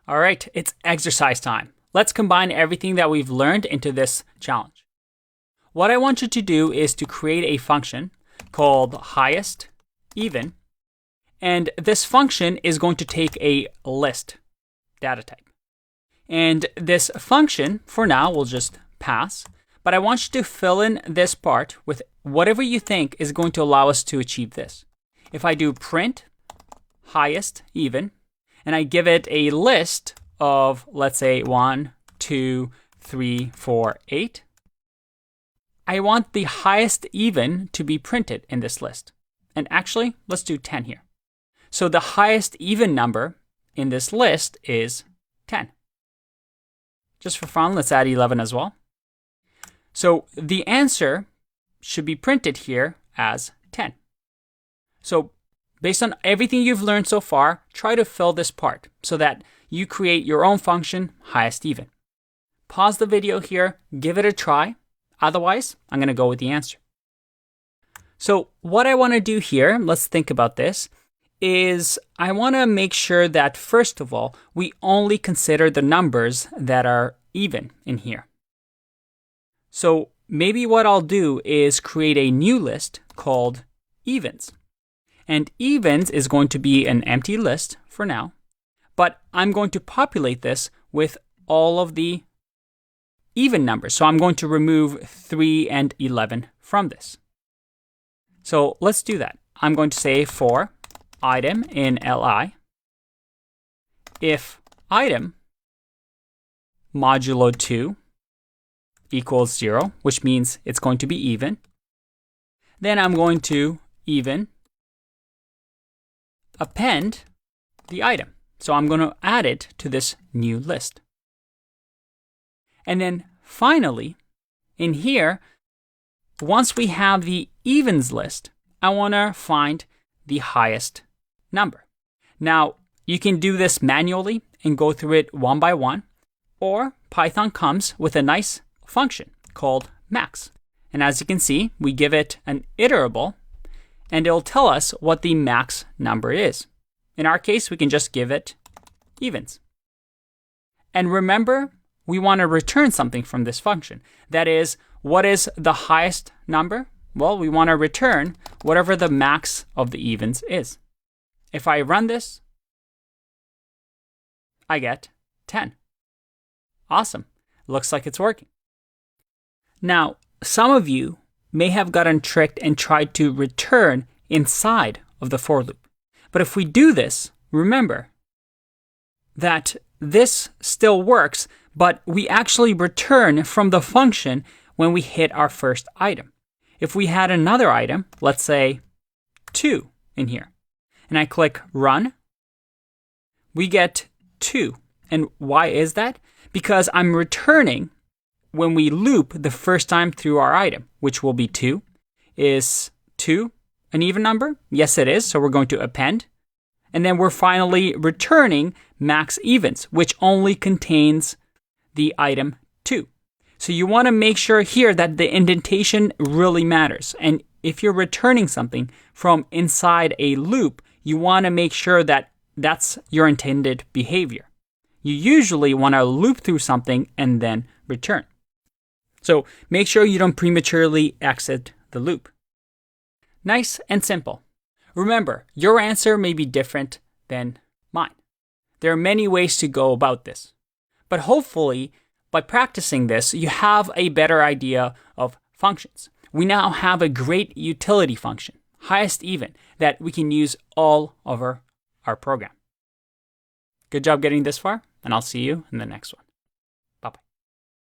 All right, it's exercise time. Let's combine everything that we've learned into this challenge. What I want you to do is to create a function called highest even, and this function is going to take a list data type. And this function, for now, will just pass, but I want you to fill in this part with whatever you think is going to allow us to achieve this. If I do print highest even, and I give it a list of, let's say, 1, 2, 3, 4, 8, I want the highest even to be printed in this list. And actually, let's do 10 here. So the highest even number in this list is 10. Just for fun, let's add 11 as well. So the answer should be printed here as 10. So based on everything you've learned so far, try to fill this part so that you create your own function, highest even. Pause the video here, give it a try. Otherwise, I'm going to go with the answer. So what I want to do here, let's think about this, is I want to make sure that, first of all, we only consider the numbers that are even in here. So maybe what I'll do is create a new list called evens. And evens is going to be an empty list for now, but I'm going to populate this with all of the even numbers. So I'm going to remove 3 and 11 from this. So let's do that. I'm going to say for item in li, if item modulo 2 equals 0, which means it's going to be even, then I'm going to even append the item. So I'm going to add it to this new list. And then finally, in here, once we have the evens list, I want to find the highest number. Now, you can do this manually and go through it one by one, or Python comes with a nice function called max. And as you can see, we give it an iterable, and it'll tell us what the max number is. In our case, we can just give it evens. And remember, we want to return something from this function. That is, what is the highest number? Well, we want to return whatever the max of the evens is. If I run this, I get 10. Awesome. Looks like it's working. Now, some of you may have gotten tricked and tried to return inside of the for loop. But if we do this, remember that this still works, but we actually return from the function when we hit our first item. If we had another item, let's say 2 in here, and I click run, we get 2. And why is that? Because I'm returning when we loop the first time through our item, which will be 2. Is 2 an even number? Yes, it is. So we're going to append. And then we're finally returning max evens, which only contains the item 2. So you want to make sure here that the indentation really matters. And if you're returning something from inside a loop, you want to make sure that that's your intended behavior. You usually want to loop through something and then return. So make sure you don't prematurely exit the loop. Nice and simple. Remember, your answer may be different than mine. There are many ways to go about this. But hopefully, by practicing this, you have a better idea of functions. We now have a great utility function, highest even, that we can use all over our program. Good job getting this far, and I'll see you in the next one.